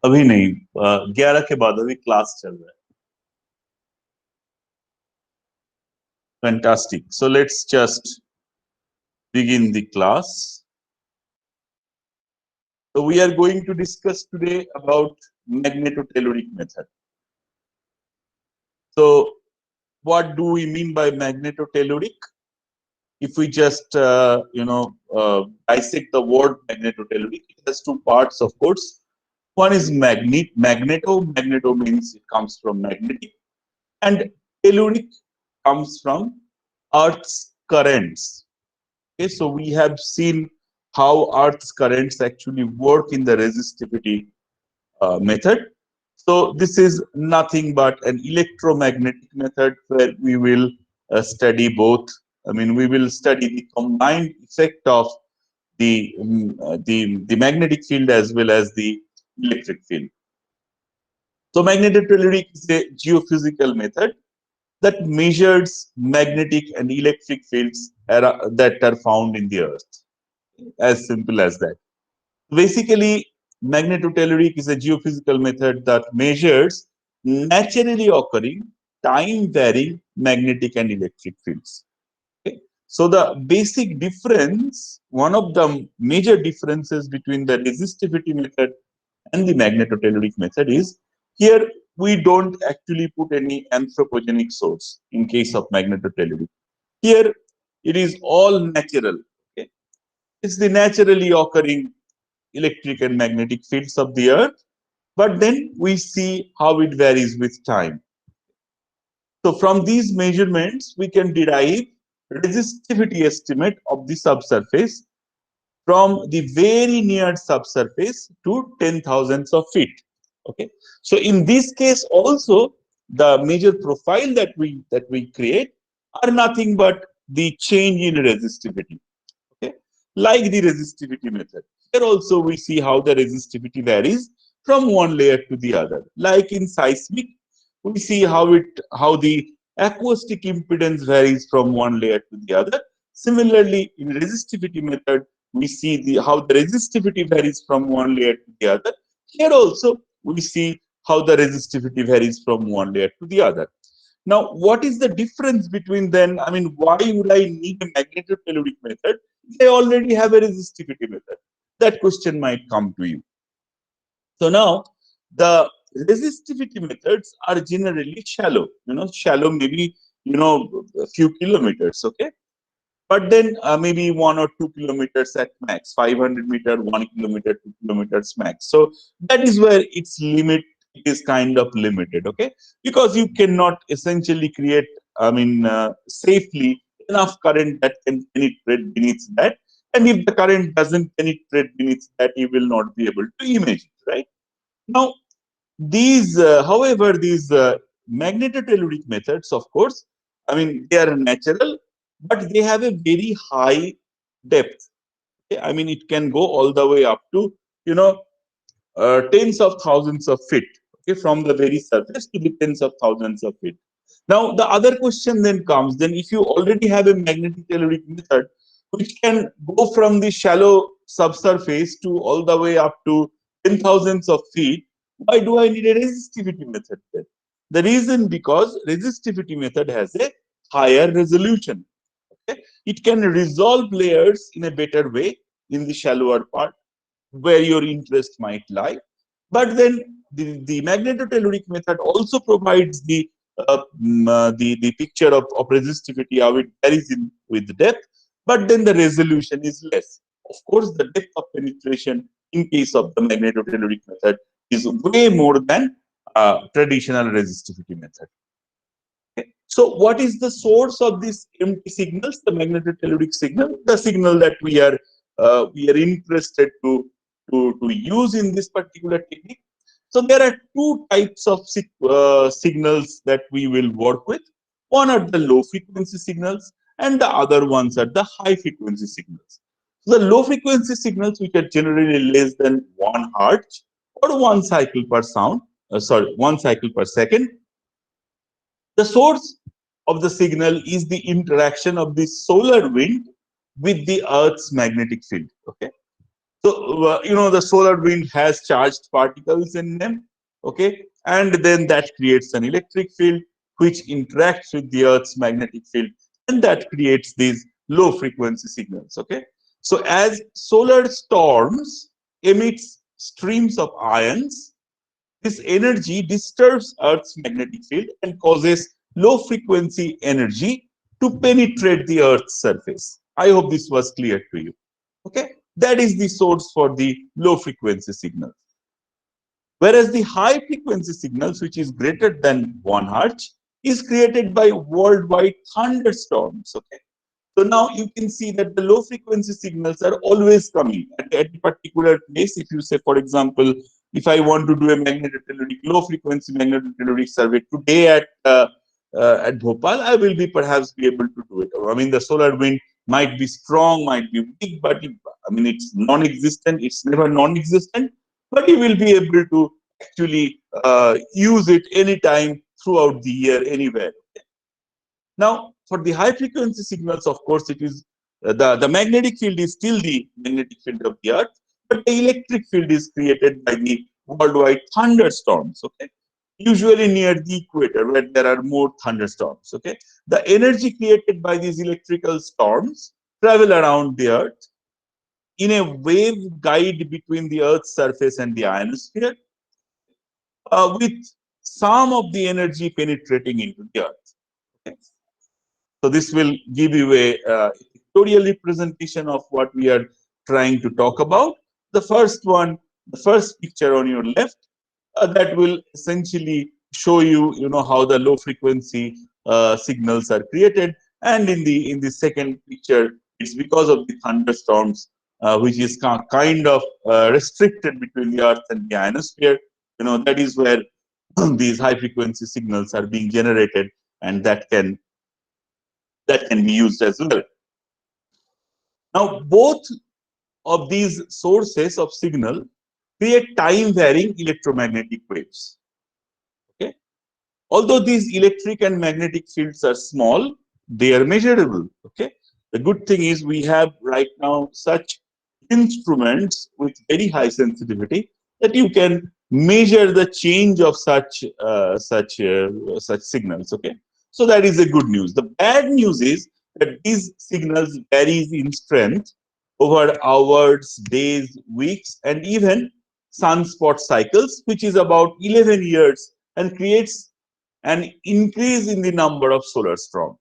अभी नहीं, 11 के बाद अभी क्लास चल रहा है। Fantastic. So let's just begin the class. So we are going to discuss today about magnetotelluric method. So what do we mean by magnetotelluric? If we just dissect the word magnetotelluric, it has two parts, of course. One is magneto. Magneto means it comes from magnetic, and telluric comes from Earth's currents. Okay, so we have seen how Earth's currents actually work in the resistivity method. So this is nothing but an electromagnetic method where we will study both. I mean, we will study the combined effect of the magnetic field as well as the electric field. So magnetotelluric is a geophysical method that measures magnetic and electric fields that are found in the Earth. As simple as that. Basically, magnetotelluric is a geophysical method that measures naturally occurring time-varying magnetic and electric fields. Okay? So the basic difference, one of the major differences between the resistivity method and the magnetotelluric method is here we don't actually put any anthropogenic source in case of magnetotelluric. Here it is all natural. Okay? It's the naturally occurring electric and magnetic fields of the Earth, but then we see how it varies with time. So from these measurements, we can derive resistivity estimate of the subsurface from the very near subsurface to 10,000s of feet. Okay, so in this case also the major profile that we create are nothing but the change in resistivity. Okay, like the resistivity method. Here also we see how the resistivity varies from one layer to the other. Like in seismic, we see how the acoustic impedance varies from one layer to the other. Similarly, in resistivity method, we see how the resistivity varies from one layer to the other. Here also we see how the resistivity varies from one layer to the other. Now, what is the difference between then? I mean, why would I need a magnetotelluric method if I already have a resistivity method? That question might come to you. So now, the resistivity methods are generally shallow. Shallow maybe a few kilometers. Okay, but then maybe 1 or 2 kilometers at max, 500 meter, 1 kilometer, 2 kilometers max. So that is where its limit is kind of limited, okay? Because you cannot essentially create, safely enough current that can penetrate beneath that. And if the current doesn't penetrate beneath that, you will not be able to image it, right? Now, however, these magnetotelluric methods, of course, I mean, they are natural, but they have a very high depth. Okay? I mean, it can go all the way up to, tens of thousands of feet, okay, from the very surface to the tens of thousands of feet. Now, the other question then comes, then if you already have a magnetotelluric method, which can go from the shallow subsurface to all the way up to 10,000s of feet, why do I need a resistivity method then? The reason because resistivity method has a higher resolution. Okay? It can resolve layers in a better way in the shallower part where your interest might lie. But then the magnetotelluric method also provides the picture of resistivity, how it varies with depth, but then the resolution is less. Of course, the depth of penetration in case of the magnetotelluric method is way more than traditional resistivity method. Okay. So, what is the source of these empty signals? The magnetotelluric signal, the signal that we are interested to use in this particular technique. So there are two types of signals that we will work with. One are the low frequency signals and the other ones are the high frequency signals. So the low frequency signals, which are generally less than 1 hertz or 1 cycle per sorry, 1 cycle per second. The source of the signal is the interaction of the solar wind with the Earth's magnetic field. Okay. So, the solar wind has charged particles in them, okay? And then that creates an electric field which interacts with the Earth's magnetic field, and that creates these low frequency signals, okay? So, as solar storms emits streams of ions, this energy disturbs Earth's magnetic field and causes low frequency energy to penetrate the Earth's surface. I hope this was clear to you. Okay, that is the source for the low frequency signals. Whereas the high frequency signals, which is greater than 1 hertz, is created by worldwide thunderstorms. Okay, so now you can see that the low frequency signals are always coming at a particular place. If you say, for example, if I want to do a magnetotelluric low frequency magnetotelluric survey today at Bhopal, I will be perhaps be able to do it. I mean, the solar wind might be strong, might be weak, but I mean, it's non-existent. It's never non-existent, but you will be able to actually use it anytime throughout the year, anywhere. Now, for the high frequency signals, of course, it is the magnetic field is still the magnetic field of the Earth, but the electric field is created by the worldwide thunderstorms. Okay, usually near the equator where there are more thunderstorms. Okay, the energy created by these electrical storms travel around the Earth in a wave guide between the Earth's surface and the ionosphere, with some of the energy penetrating into the Earth. Okay. So this will give you a pictorial representation of what we are trying to talk about. The first one, the first picture on your left, that will essentially show you, how the low frequency signals are created. And in the second picture, it's because of the thunderstorms, which is kind of restricted between the Earth and the ionosphere. That is where these high frequency signals are being generated, and that can be used as well. Now, both of these sources of signal create time varying electromagnetic waves. Okay, although these electric and magnetic fields are small, they are measurable. Okay, the good thing is we have right now such instruments with very high sensitivity that you can measure the change of such signals. Okay, so that is a good news. The bad news is that these signals varies in strength over hours, days, weeks, and even sunspot cycles, which is about 11 years, and creates an increase in the number of solar storms.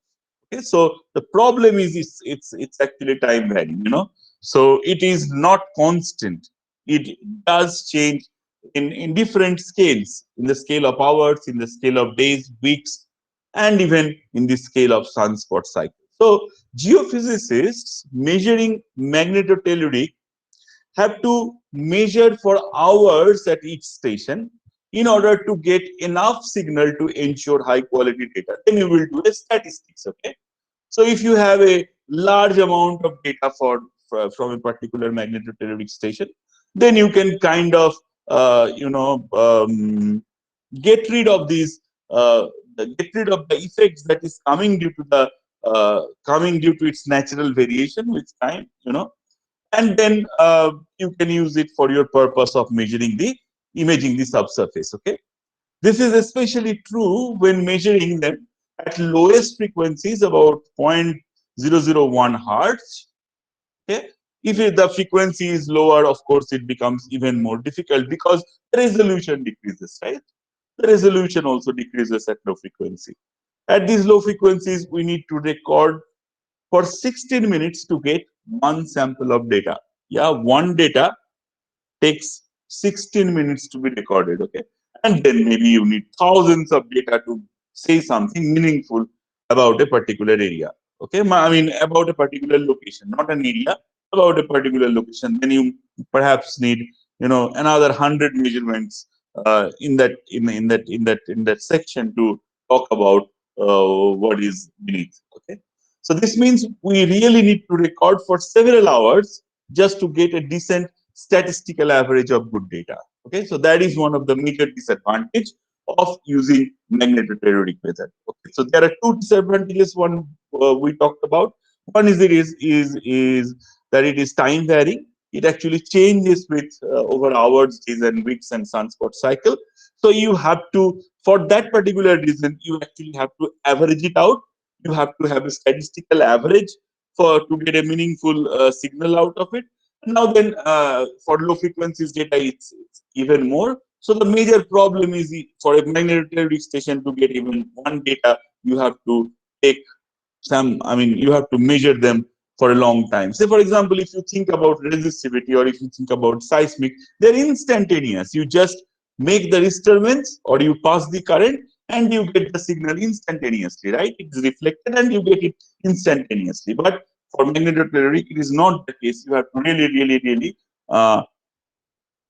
Okay, so the problem is it's actually time varying. So it is not constant. It does change in different scales, in the scale of hours, in the scale of days, weeks, and even in the scale of sunspot cycles. So geophysicists measuring magnetotelluric have to measure for hours at each station in order to get enough signal to ensure high quality data. Then you will do a statistics. Okay, so if you have a large amount of data from a particular magnetotelluric station, then you can kind of get rid of these get rid of the effects that is coming due to the coming due to its natural variation with time. And then you can use it for your purpose of measuring the imaging the subsurface. Okay, this is especially true when measuring them at lowest frequencies, about 0.001 hertz. Okay, if the frequency is lower, of course it becomes even more difficult because the resolution decreases, right? The resolution also decreases at low frequency. At these low frequencies, we need to record for 16 minutes to get one sample of data. Yeah, one data takes 16 minutes to be recorded. Okay, and then maybe you need thousands of data to say something meaningful about a particular area. Okay, I mean about a particular location, not an area, about a particular location. Then you perhaps need another 100 measurements in that section to talk about what is beneath. Okay, so this means we really need to record for several hours just to get a decent statistical average of good data. Okay, so that is one of the major disadvantage of using magnetotelluric method. Okay, so there are two disadvantages. One we talked about. One is that it is time varying. It actually changes with over hours, days and weeks and sunspot cycle. So you have to, for that particular reason, you actually have to average it out. You have to have a statistical average for to get a meaningful signal out of it. Now then, for low frequencies data, it's even more. So the major problem is for a magnetic station to get even one data, you have to take you have to measure them for a long time. Say, for example, if you think about resistivity or if you think about seismic, they're instantaneous. You just make the disturbance or you pass the current and you get the signal instantaneously, right? It is reflected and you get it instantaneously. But for magnetotelluric, it is not the case. You have to really uh,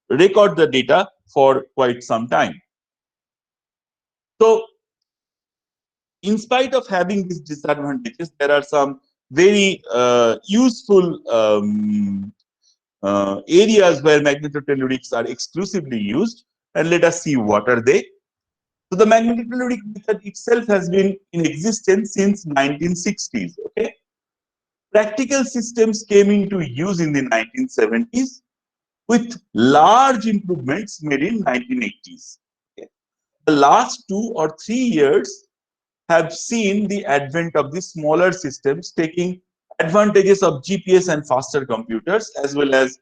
record the data for quite some time. So, in spite of having these disadvantages, there are some very useful areas where magnetotellurics are exclusively used. And let us see what are they. So the magnetotelluric method itself has been in existence since 1960s. Okay, practical systems came into use in the 1970s with large improvements made in 1980s. Okay. The last 2 or 3 years have seen the advent of the smaller systems taking advantages of GPS and faster computers, as well as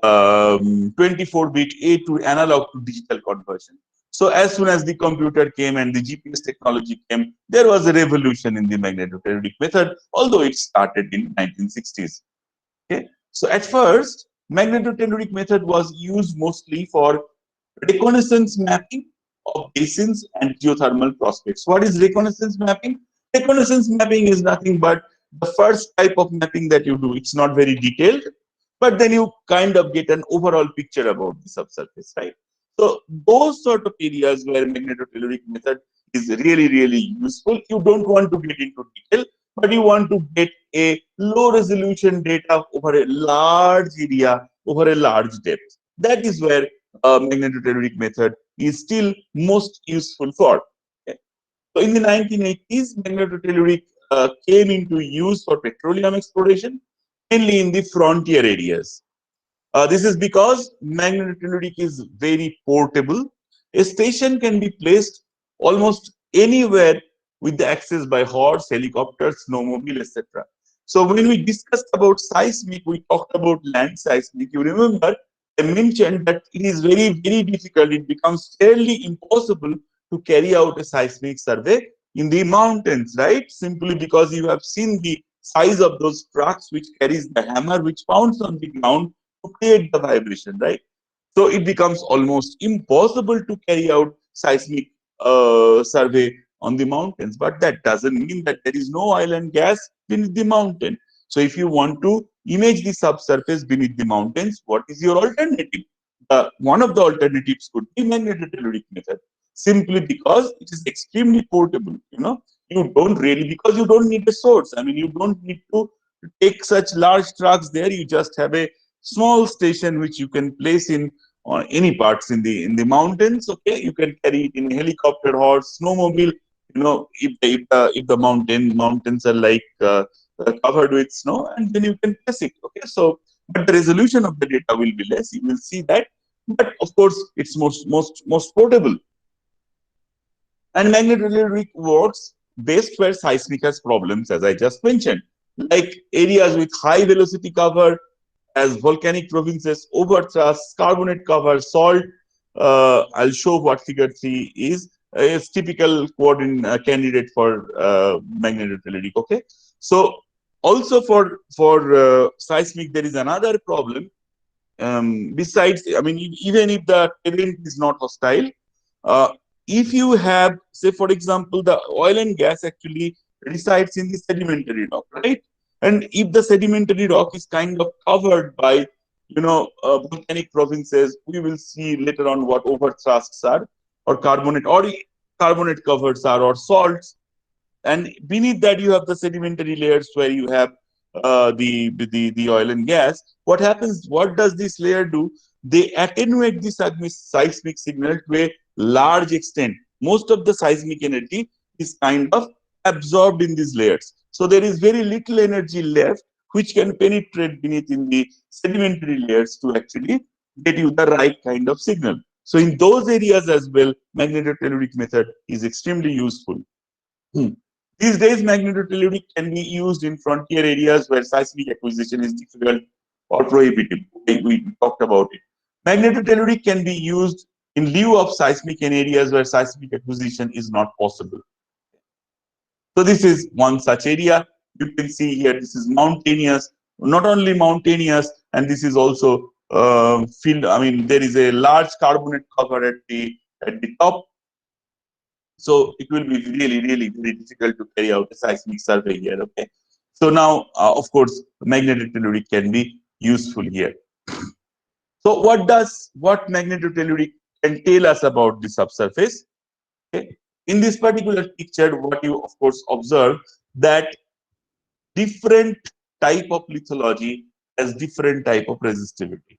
24-bit A to analog to digital conversion. So as soon as the computer came and the GPS technology came, there was a revolution in the magnetotelluric method, although it started in 1960s. Okay. So at first, magnetotelluric method was used mostly for reconnaissance mapping of basins and geothermal prospects. What is reconnaissance mapping? Reconnaissance mapping is nothing but the first type of mapping that you do. It's not very detailed, but then you kind of get an overall picture about the subsurface, right? So those sort of areas where magnetotelluric method is really useful. You don't want to get into detail, but you want to get a low resolution data over a large area, over a large depth. That is where magnetotelluric method is still most useful for. Okay. So in the 1980s, magnetotelluric came into use for petroleum exploration, mainly in the frontier areas. This is because magnetotelluric is very portable. A station can be placed almost anywhere with the access by horse, helicopter, snowmobile, etc. So when we discussed about seismic, we talked about land seismic. You remember I mentioned that it is very difficult. It becomes fairly impossible to carry out a seismic survey in the mountains, right? Simply because you have seen the size of those trucks which carries the hammer which pounds on the ground to create the vibration, right? So it becomes almost impossible to carry out seismic survey on the mountains. But that doesn't mean that there is no oil and gas beneath the mountain. So if you want to image the subsurface beneath the mountains, what is your alternative? One of the alternatives could be magnetotelluric method, simply because it is extremely portable. You don't really, because you don't need a source. I mean, you don't need to take such large trucks there. You just have a small station which you can place in on any parts in the mountains. Okay, you can carry it in a helicopter, horse, snowmobile. If the mountains are like covered with snow, and then you can place it. Okay, so but the resolution of the data will be less. You will see that, but of course it's most portable. And magnetotelluric works best where seismic has problems, as I just mentioned, like areas with high velocity cover, as volcanic provinces, overthrust, carbonate cover, salt. I'll show what figure 3 is. It's typical coordinate candidate for magnetotelluric. Okay, so also for seismic, there is another problem. Besides, I mean, even if the terrain is not hostile, uh, if you have, say, for example, the oil and gas actually resides in the sedimentary rock, right? And if the sedimentary rock is kind of covered by, volcanic provinces, we will see later on what overthrusts are, or carbonate covers are, or salts. And beneath that, you have the sedimentary layers where you have the oil and gas. What happens? What does this layer do? They attenuate the seismic signal to a large extent. Most of the seismic energy is kind of absorbed in these layers. So there is very little energy left which can penetrate beneath in the sedimentary layers to actually get you the right kind of signal. So in those areas as well, magnetotelluric method is extremely useful. These days, magnetotelluric can be used in frontier areas where seismic acquisition is difficult or prohibitive. We talked about it. Magnetotelluric can be used in lieu of seismic in areas where seismic acquisition is not possible. So this is one such area. You can see here, this is mountainous, not only mountainous, and this is also field. I mean, there is a large carbonate cover at the top. So it will be really, really very difficult to carry out a seismic survey here. Okay. So now, of course, magnetotelluric can be useful here. So what magnetotelluric can tell us about the subsurface? Okay. In this particular picture, what you of course observe that different type of lithology has different type of resistivity.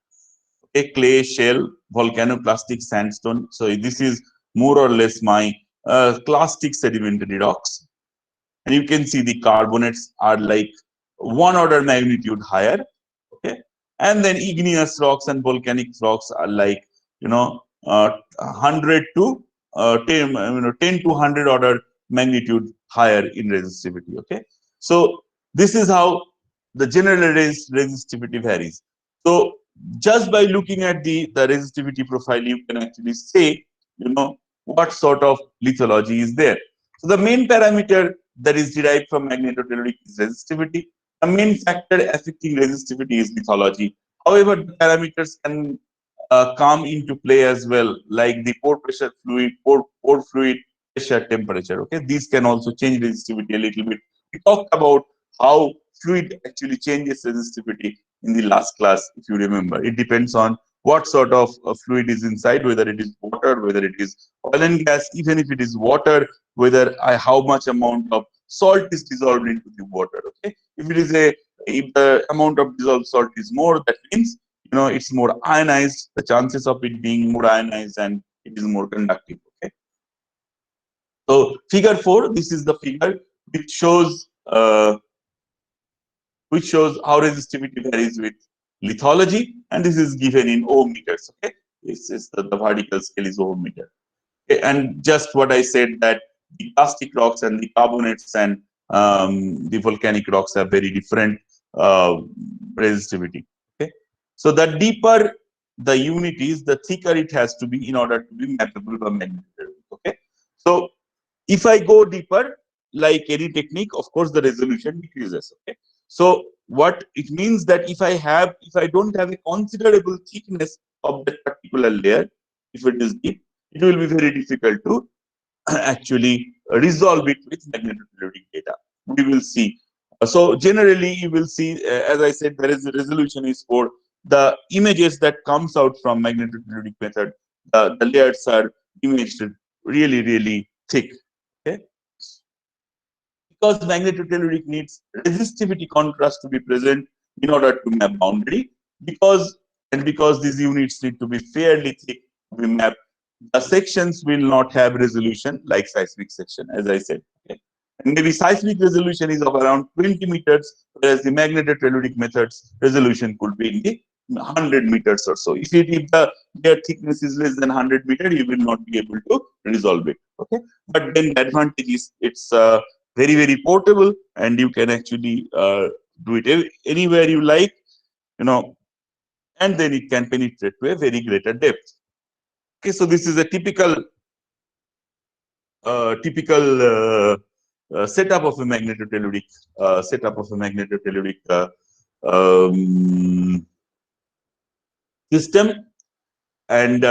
Okay, clay, shell, volcanoplastic sandstone. So this is more or less my clastic sedimentary rocks. And you can see the carbonates are like 1 order magnitude higher. Okay. And then igneous rocks and volcanic rocks are like, 100 to 10 to 100 order magnitude higher in resistivity. Okay. So this is how the general resistivity varies. So just by looking at the resistivity profile, you can actually say, what sort of lithology is there. So the main parameter that is derived from magnetotelluric is resistivity. The main factor affecting resistivity is lithology. However, the parameters can come into play as well, like the pore pressure fluid, pore fluid pressure, temperature. Okay, these can also change resistivity a little bit. We talked about how fluid actually changes resistivity in the last class, if you remember. It depends on what sort of fluid is inside, whether it is water, whether it is oil and gas, even if it is water, whether how much amount of salt is dissolved into the water. Okay, if the amount of dissolved salt is more, that means it's more ionized. The chances of it being more ionized and it is more conductive. Okay, so figure 4. This is the figure which shows how resistivity varies with lithology, and this is given in ohm meters. Okay, this is the vertical scale is ohm meter. Okay, and just what I said, that the plastic rocks and the carbonates and the volcanic rocks have very different resistivity. Okay, so the deeper the unit is, the thicker it has to be in order to be mappable by magnetotelluric. Okay, so if I go deeper, like any technique, of course the resolution decreases. Okay, so what it means that if I don't have a considerable thickness of that particular layer, if it is deep, it will be very difficult to actually resolve it with magnetotelluric data. We will see. So generally, you will see, as I said, there is a resolution is for the images that comes out from magnetotelluric method. The layers are imaged really, really thick. Okay, because magnetotelluric needs resistivity contrast to be present in order to map boundary. Because these units need to be fairly thick to be mapped, the sections will not have resolution like seismic section, as I said. Okay? And maybe seismic resolution is of around 20 meters, whereas the magnetotelluric method's resolution could be in the 100 meters or so. If their thickness is less than 100 meters, you will not be able to resolve it. Okay, but then the advantage is it's very, very portable, and you can actually do it anywhere you like, and then it can penetrate to a very greater depth. Okay, so this is a typical setup of a magnetotelluric system, and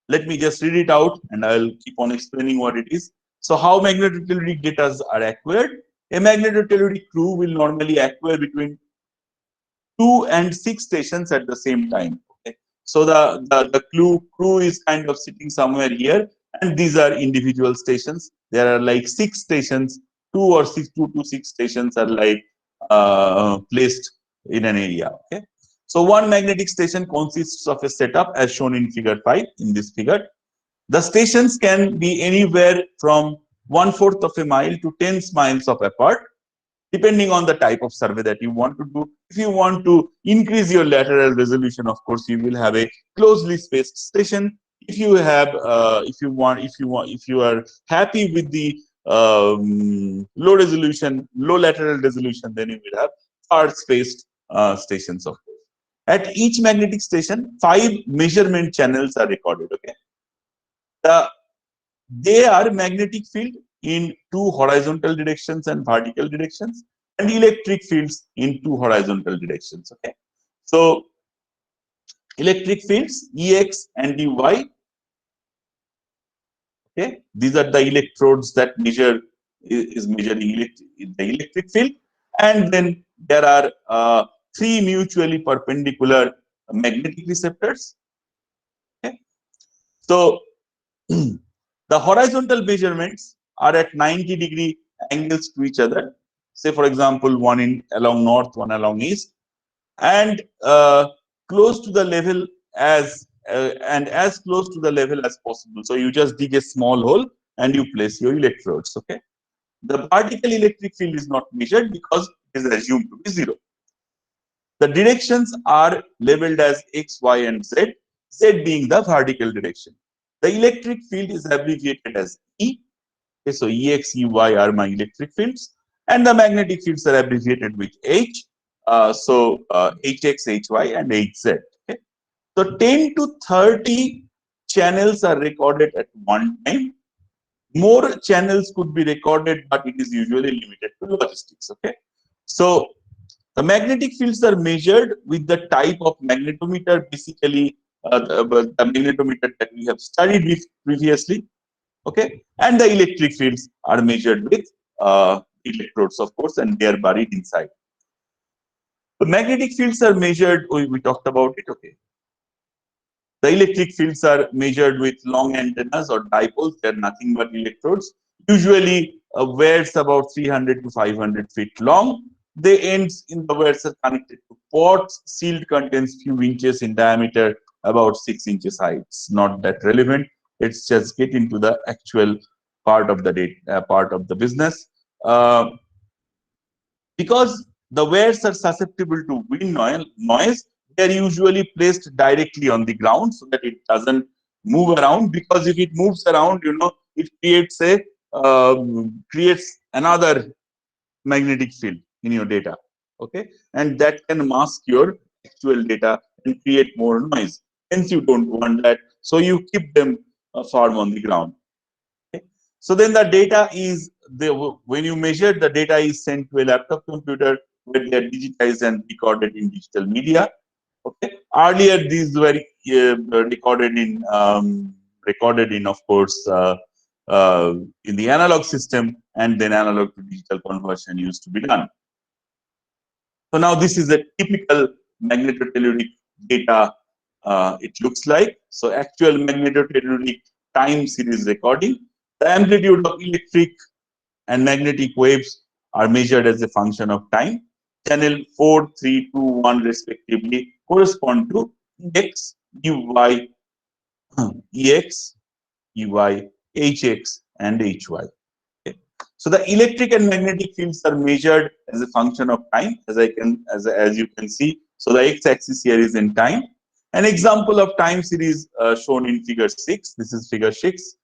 let me just read it out, and I'll keep on explaining what it is. So, how magnetotelluric data are acquired? A magnetotelluric crew will normally acquire between 2 and 6 stations at the same time. Okay, so the crew is kind of sitting somewhere here, and these are individual stations. There are like 6 stations, 2 to 6 stations are like placed in an area. Okay, so one magnetic station consists of a setup as shown in figure 5. In this figure, the stations can be anywhere from 1/4 of a mile to 10 miles apart. depending on the type of survey that you want to do. If you want to increase your lateral resolution, of course, you will have a closely spaced station. If you have, if you are happy with the low resolution, low lateral resolution, then you will have far spaced stations, of course. At each magnetic station, 5 measurement channels are recorded. Okay, they are magnetic field in 2 horizontal directions and vertical directions, and electric fields in 2 horizontal directions. Okay, so electric fields Ex and Ey. Okay, these are the electrodes that is measuring the electric field, and then there are 3 mutually perpendicular magnetic receptors. Okay, so the horizontal measurements are at 90-degree angles to each other. Say, for example, one in along north, one along east, and close to the level as close to the level as possible. So you just dig a small hole and you place your electrodes. Okay. The vertical electric field is not measured because it is assumed to be 0. The directions are labeled as X, Y, and Z, Z being the vertical direction. The electric field is abbreviated as E. Okay, so Ex, Ey are my electric fields, and the magnetic fields are abbreviated with H. Hx, Hy, and Hz. Okay? So 10 to 30 channels are recorded at one time. More channels could be recorded, but it is usually limited to logistics. Okay, so the magnetic fields are measured with the type of magnetometer, basically the magnetometer that we have studied with previously. Okay, and the electric fields are measured with electrodes, of course, and they are buried inside. The magnetic fields are measured. We talked about it. Okay, the electric fields are measured with long antennas or dipoles. They are nothing but electrodes. Usually, wires about 300 to 500 feet long. The ends in the wires are connected to ports. Sealed contains few inches in diameter, about 6 inches high. It's not that relevant. Let's just get into the actual part of the data, part of the business. Because the wires are susceptible to wind noise, they are usually placed directly on the ground so that it doesn't move around. Because if it moves around, it creates another magnetic field in your data. Okay, and that can mask your actual data and create more noise. Hence, you don't want that, so you keep them firm on the ground. Okay? So then the data is when you measure, the data is sent to a laptop computer where they are digitized and recorded in digital media. Okay. Earlier, these were recorded in, of course, in the analog system, and then analog to digital conversion used to be done. So now this is a typical magnetotelluric data. It looks like so actual magnetotelluric time series recording. The amplitude of electric and magnetic waves are measured as a function of time. Channel 4, 3, 2, 1 respectively correspond to X, Ey, Ex, Ey, Hx, and Hy. Okay. So the electric and magnetic fields are measured as a function of time, as you can see. So the x-axis here is in time. An example of time series shown in figure 6. This is figure 6.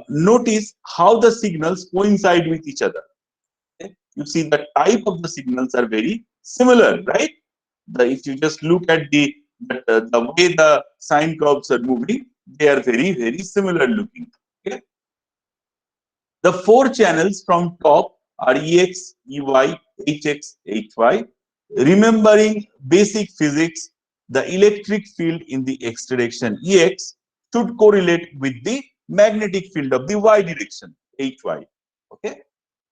Notice how the signals coincide with each other. Okay. You see the type of the signals are very similar, right? If you just look at the way the sine curves are moving, they are very, very similar looking. Okay. The 4 channels from top are Ex, Ey, Hx, Hy. Remembering basic physics, the electric field in the x direction Ex should correlate with the magnetic field of the y direction Hy. Okay.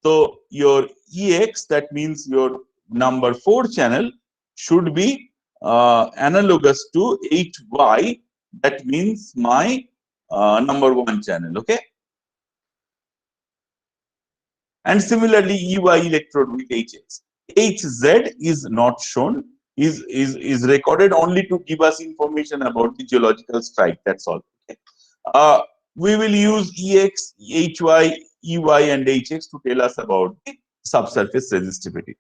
So your Ex, that means your number 4 channel, should be analogous to Hy. That means my number 1 channel. Okay. And similarly, Ey electrode with Hx. Hz is not shown, is recorded only to give us information about the geological strike. That's all. Okay. We will use Ex, Hy, Ey, and Hx to tell us about the subsurface resistivity.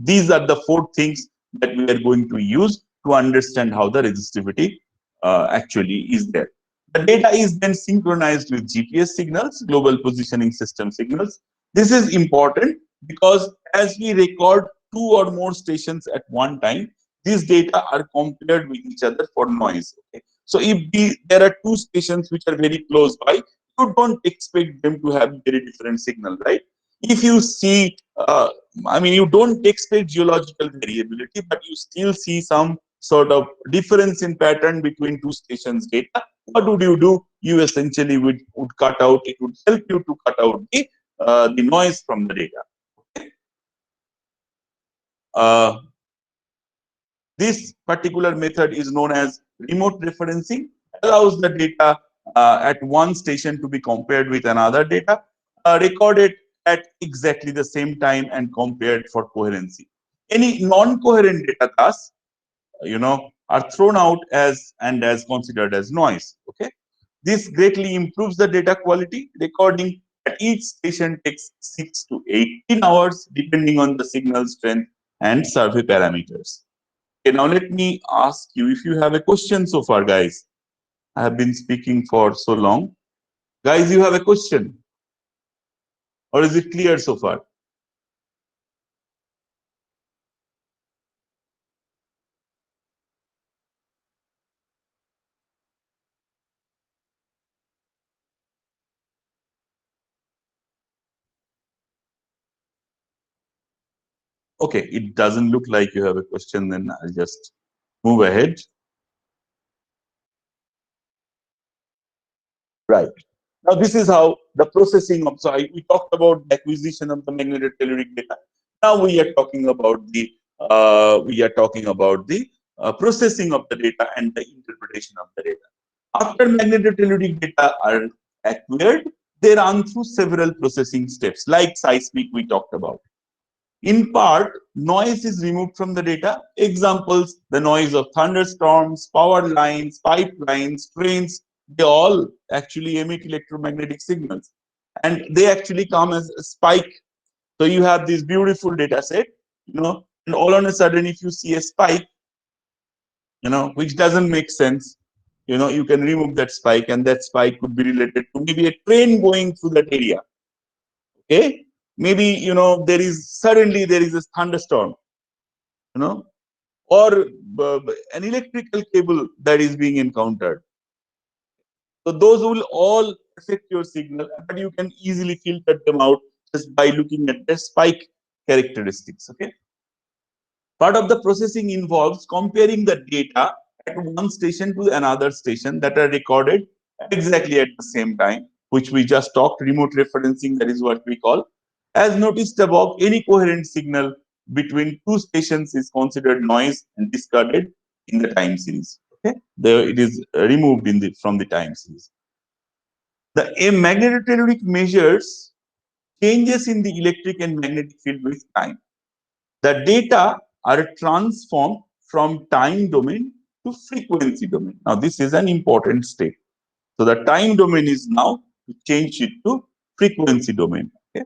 These are the 4 things that we are going to use to understand how the resistivity actually is there. The data is then synchronized with GPS signals, global positioning system signals. This is important because as we record 2 or more stations at one time, these data are compared with each other for noise. Okay? So if there are 2 stations which are very close by, you don't expect them to have very different signal, right? If you see, you don't expect geological variability, but you still see some sort of difference in pattern between 2 stations data. What would you do? You essentially would cut out, it would help you to cut out the noise from the data. Okay? This particular method is known as remote referencing, allows the data at one station to be compared with another data, recorded at exactly the same time and compared for coherency. Any non-coherent data thus, are thrown out as considered as noise. Okay, this greatly improves the data quality. Recording at each station takes 6 to 18 hours, depending on the signal strength and survey parameters. Okay, now let me ask you if you have a question so far, guys. I have been speaking for so long. Guys, you have a question? Or is it clear so far? Okay, it doesn't look like you have a question, then I'll just move ahead. Right. Now, this is how the processing of, we talked about the acquisition of the magnetotelluric data. Now we are talking about the processing of the data and the interpretation of the data. After magnetotelluric data are acquired, they run through several processing steps, like seismic we talked about. In part, noise is removed from the data. Examples, the noise of thunderstorms, power lines, pipelines, trains, they all actually emit electromagnetic signals. And they actually come as a spike. So you have this beautiful data set, and all on a sudden, if you see a spike, which doesn't make sense, you can remove that spike, and that spike could be related to maybe a train going through that area. Okay, maybe suddenly there is a thunderstorm, or an electrical cable that is being encountered. So those will all affect your signal, but you can easily filter them out just by looking at the spike characteristics. Okay. Part of the processing involves comparing the data at one station to another station that are recorded exactly at the same time, which we just talked, remote referencing, that is what we call. As noticed above, any coherent signal between 2 stations is considered noise and discarded in the time series. Okay, there it is removed from the time series. The magnetotelluric measures changes in the electric and magnetic field with time. The data are transformed from time domain to frequency domain. Now, this is an important step. So the time domain is now to change it to frequency domain. Okay.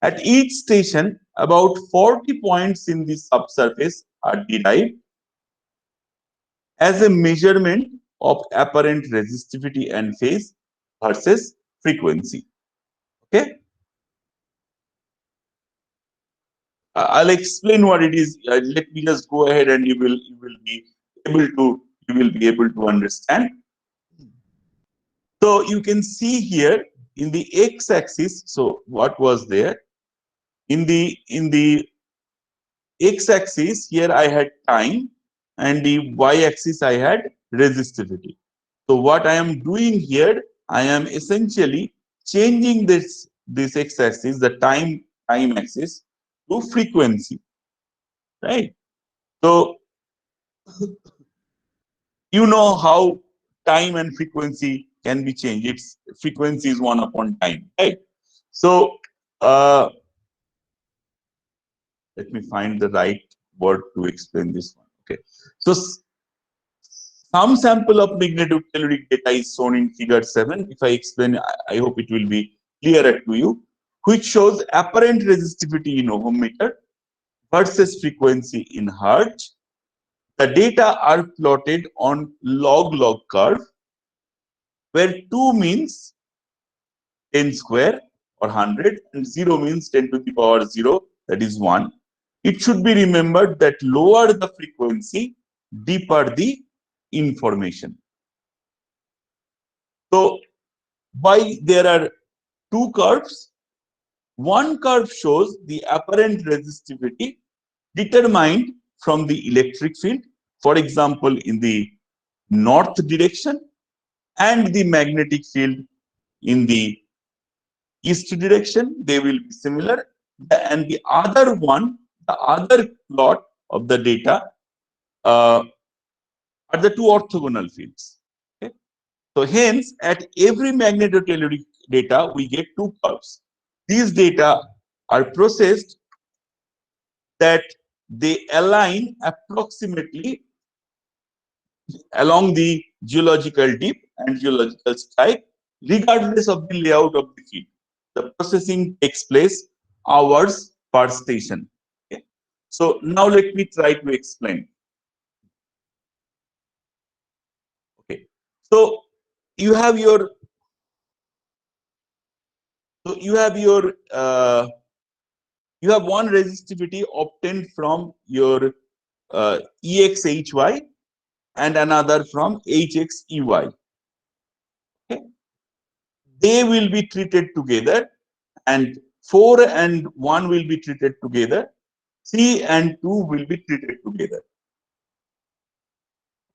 At each station, about 40 points in the subsurface are derived as a measurement of apparent resistivity and phase versus frequency. Okay. I'll explain what it is. Let me just go ahead, and you will be able to understand. So you can see here in the x-axis. So what was there in the x-axis? Here I had time, and the y-axis I had resistivity. So what I am doing here, I am essentially changing this x-axis, the time axis, to frequency, right? So you know how time and frequency can be changed. Its frequency is 1 upon time, right? So let me find the right word to explain this one. Okay, so some sample of magnetotelluric data is shown in figure 7. If I explain, I hope it will be clearer to you. which shows apparent resistivity in ohm meter versus frequency in hertz. The data are plotted on log-log curve, where 2 means 10 square or 100 and 0 means 10 to the power 0, that is 1. It should be remembered that lower the frequency, deeper the information. So, why there are two curves? One curve shows the apparent resistivity determined from the electric field, for example, in the north direction, and the magnetic field in the east direction. They will be similar. And the other one, the other plot of the data are the two orthogonal fields. Okay? So hence, at every magnetotelluric data, we get two curves. These data are processed that they align approximately along the geological dip and geological strike, regardless of the layout of the field. The processing takes place hours per station. Okay? So now let me try to explain. Okay. So you have your you have one resistivity obtained from your EXHY and another from HXEY. Okay? They will be treated together, and 4 and 1 will be treated together. 3 and 2 will be treated together.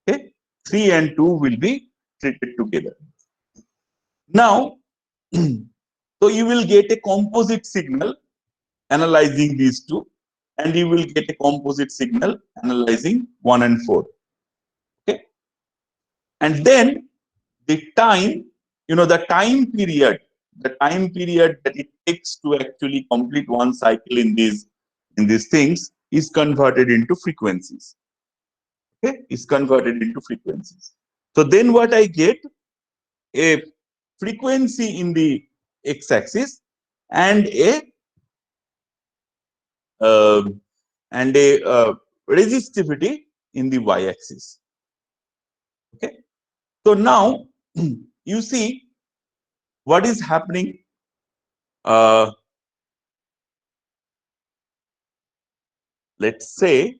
Okay? 3 and 2 will be treated together. Now, so you will get a composite signal analyzing these two, and you will get a composite signal analyzing 1 and 4. Okay? And then the time, the time period that it takes to actually complete one cycle in these things is converted into frequencies. Okay, is converted into frequencies. So then what I get, a frequency in the x-axis and a uh, resistivity in the y-axis. Okay, so now you see what is happening. Let's say,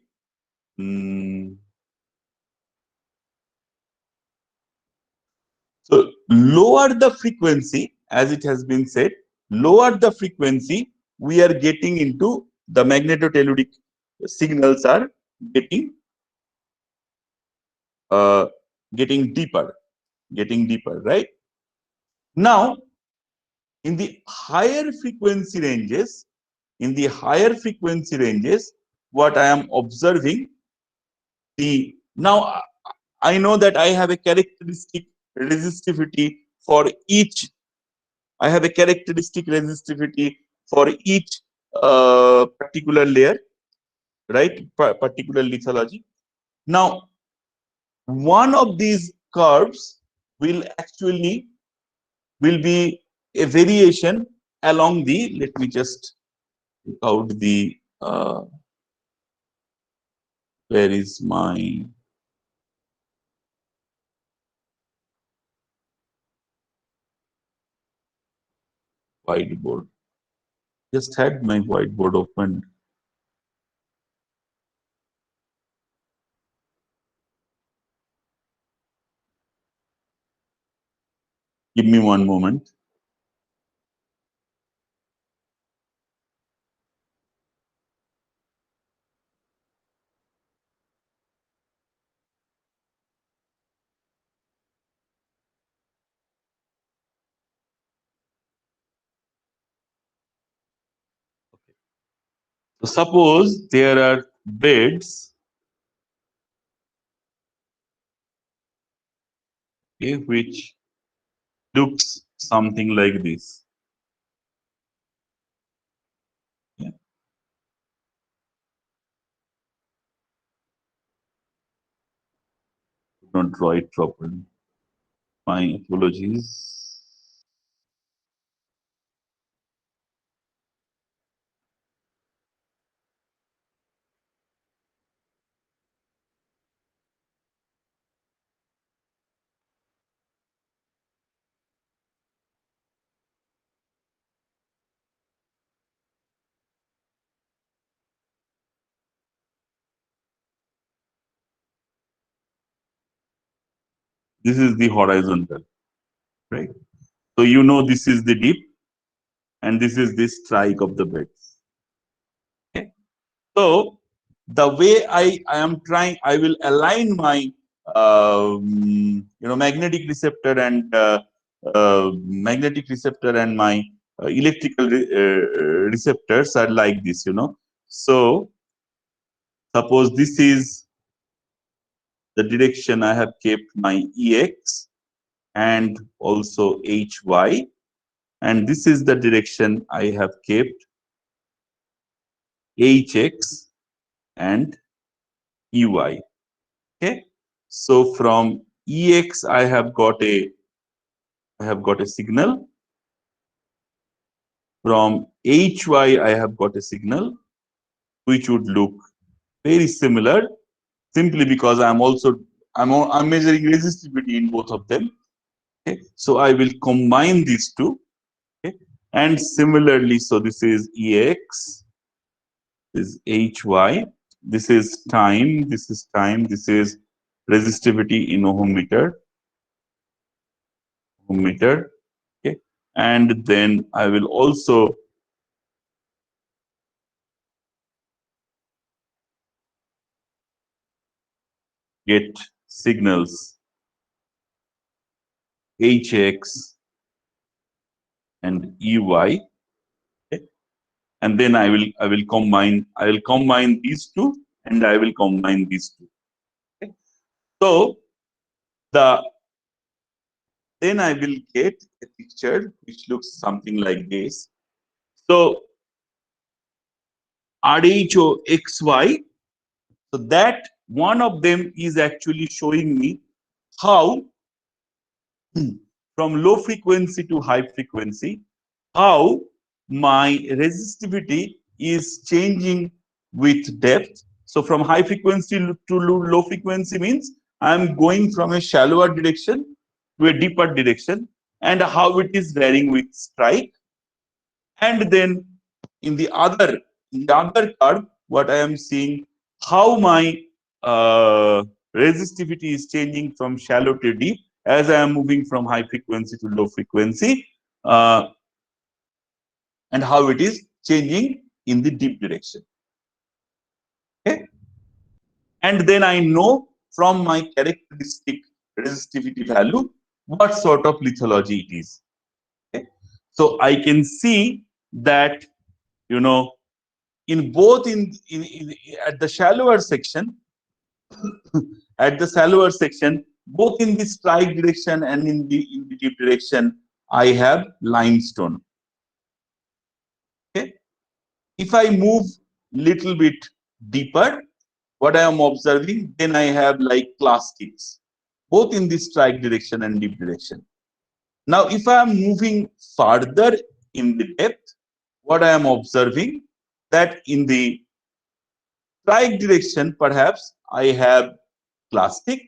so lower the frequency, as it has been said, lower the frequency, we are getting into the magnetotelluric signals are getting getting deeper, right? Now, in the higher frequency ranges, what I am observing, now I know that I have a characteristic resistivity for each. I have a characteristic resistivity for each particular layer, right? Particular lithology. Now, one of these curves will be a variation along the. Let me just take out the. Where is my whiteboard? Just had my whiteboard open. Give me one moment. So suppose there are beds, okay, which looks something like this. Yeah. Not draw it properly. My apologies. This is the horizontal, right? So you know this is the dip, and this is the strike of the beds. Okay. So the way I am trying, I will align my magnetic receptor and my electrical receptors are like this. So suppose this is the direction I have kept my EX and also HY, and this is the direction I have kept HX and EY. Okay, so from EX I have got a signal. From HY I have got a signal which would look very similar, simply because I'm measuring resistivity in both of them. Okay, so I will combine these two. Okay, and similarly, so this is EX, this is HY, this is time, this is resistivity in ohm meter. Okay, and then I will also get signals HX and EY. Okay, and then I will combine these two, and I will combine these two. Okay, so then I will get a picture which looks something like this. So RHOXY, so that one of them is actually showing me how from low frequency to high frequency, how my resistivity is changing with depth. So from high frequency to low frequency means I'm going from a shallower direction to a deeper direction, and how it is varying with strike. And then in the other curve, what I am seeing, how my resistivity is changing from shallow to deep as I am moving from high frequency to low frequency, and how it is changing in the deep direction. Okay, and then I know from my characteristic resistivity value what sort of lithology it is. Okay, so I can see that in both in at the shallower section both in the strike direction and in the deep direction, I have limestone. Okay, if I move little bit deeper, what I am observing, then I have like clastics, both in the strike direction and deep direction. Now if I am moving further in the depth, what I am observing, that in the strike direction perhaps I have plastic,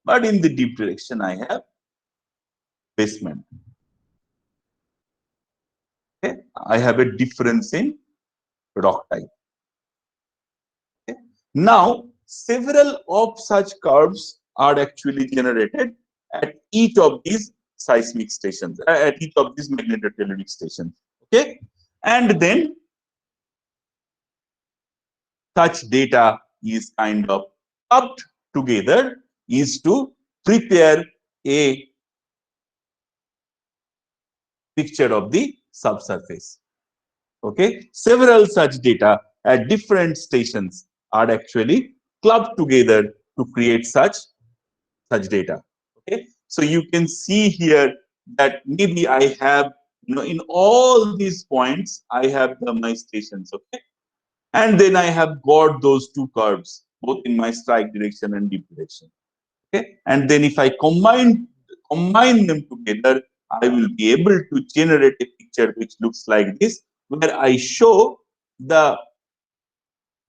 but in the deep direction I have basement. Okay, I have a difference in rock type. Okay. Now several of such curves are actually generated at each of these seismic stations, at each of these magnetotelluric stations. Okay, and then such data is kind of clubbed together is to prepare a picture of the subsurface. Okay, several such data at different stations are actually clubbed together to create such data. Okay, so you can see here that maybe I have, in all these points I have my stations. Okay, and then I have got those two curves both in my strike direction and deep direction. Okay, and then if I combine them together, I will be able to generate a picture which looks like this, where I show the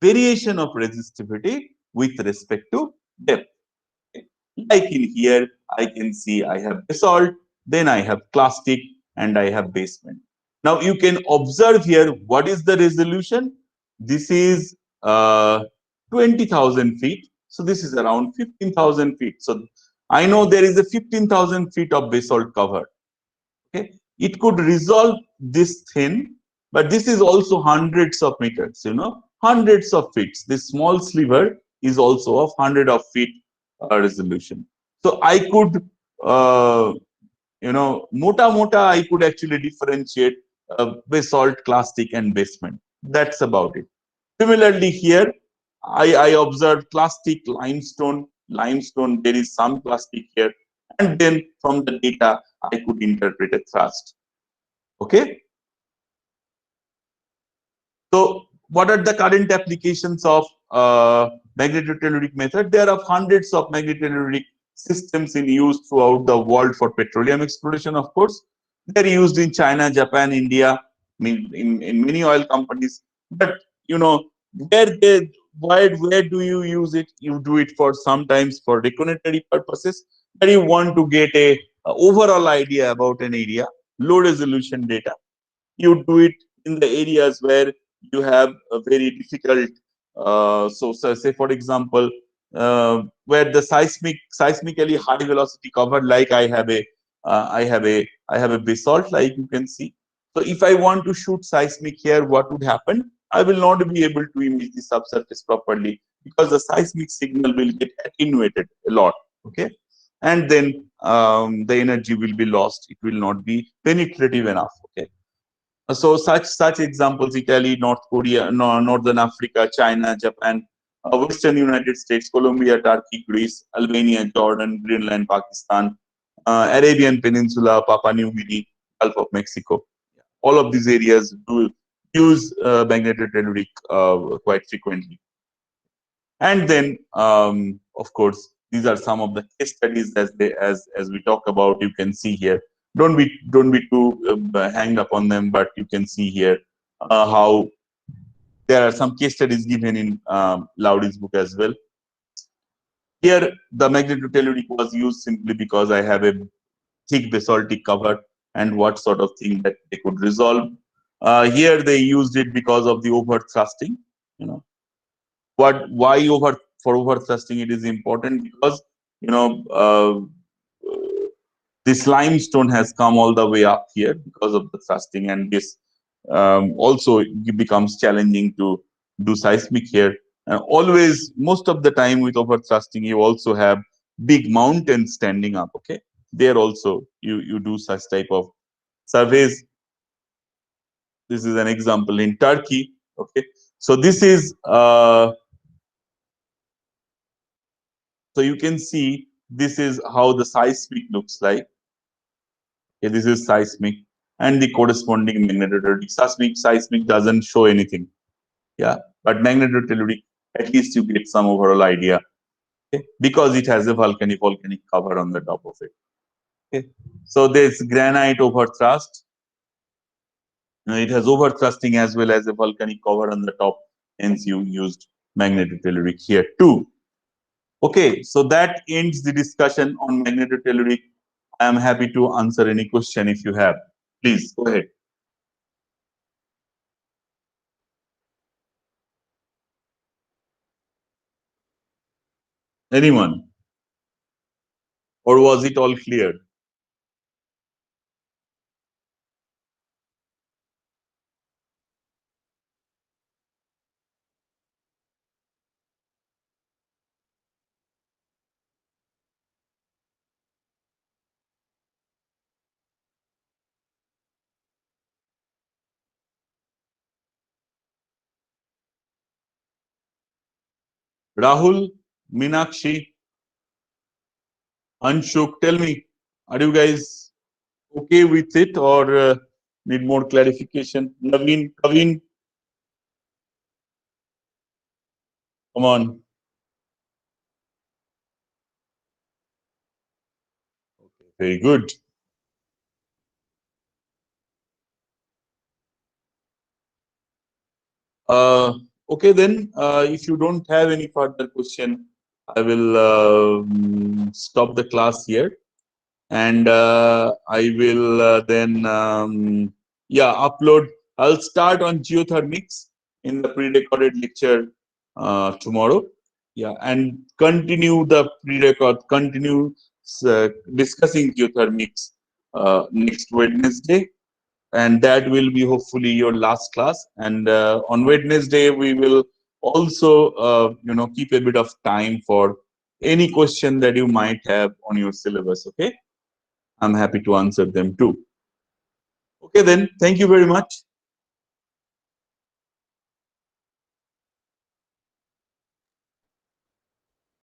variation of resistivity with respect to depth. Okay. Like in here, I can see I have basalt, then I have clastic, and I have basement. Now you can observe here what is the resolution. This is 20,000 feet. So this is around 15,000 feet. So I know there is a 15,000 feet of basalt cover. Okay, it could resolve this thin, but this is also hundreds of meters. Hundreds of feet. This small sliver is also of hundred of feet resolution. So I could, mota I could actually differentiate basalt, clastic, and basement. That's about it. Similarly, here I observed clastic, limestone. Limestone, there is some plastic here, and then from the data I could interpret a thrust. Okay. So, what are the current applications of magnetotelluric method? There are hundreds of magnetotelluric systems in use throughout the world for petroleum exploration. Of course, they're used in China, Japan, India, in many oil companies. But where they where do you use it? You do it for sometimes for reckonatory purposes, where you want to get a overall idea about an area, low resolution data. You do it in the areas where you have a very difficult so say for example where the seismically high velocity cover, like I have a basalt, like you can see. So if I want to shoot seismic here, what would happen? I will not be able to image the subsurface properly because the seismic signal will get attenuated a lot. Okay, and then the energy will be lost. It will not be penetrative enough. Okay. So such examples: Italy, North Korea, Northern Africa, China, Japan, Western United States, Colombia, Turkey, Greece, Albania, Jordan, Greenland, Pakistan, Arabian Peninsula, Papua New Guinea, Gulf of Mexico. All of these areas do use magnetotelluric quite frequently. And then, of course, these are some of the case studies as we talk about. You can see here. Don't be too hanged up on them, but you can see here how there are some case studies given in Laudy's book as well. Here, the magnetotelluric was used simply because I have a thick basaltic cover and what sort of thing that they could resolve. Here, they used it because of the over thrusting. Why over thrusting it is important? Because this limestone has come all the way up here because of the thrusting, and this also becomes challenging to do seismic here. Always, most of the time with over thrusting, you also have big mountains standing up. Okay, there also you do such type of surveys. This is an example in Turkey. Okay, so this is so you can see this is how the seismic looks like. Okay, this is seismic and the corresponding magnetotelluric. Seismic doesn't show anything. Yeah, but magnetotelluric, at least you get some overall idea. Okay, because it has a volcanic cover on the top of it. Okay, so there's granite over thrust. It has over thrusting as well as a volcanic cover on the top. Hence, you used magnetotelluric here too. Okay, so that ends the discussion on magnetotelluric. I am happy to answer any question if you have. Please go ahead. Anyone? Or was it all clear? Rahul, Meenakshi, Anshuk, tell me, are you guys okay with it or need more clarification? Naveen, Kavin, come on. Okay, very good. Okay, then, if you don't have any further question, I will stop the class here. And I will then, yeah, upload. I'll start on geothermics in the pre-recorded lecture tomorrow. Yeah, and continue the pre-record, continue discussing geothermics next Wednesday, and that will be hopefully your last class. And on Wednesday we will also keep a bit of time for any question that you might have on your syllabus. Okay, I'm happy to answer them too. Okay, then, thank you very much.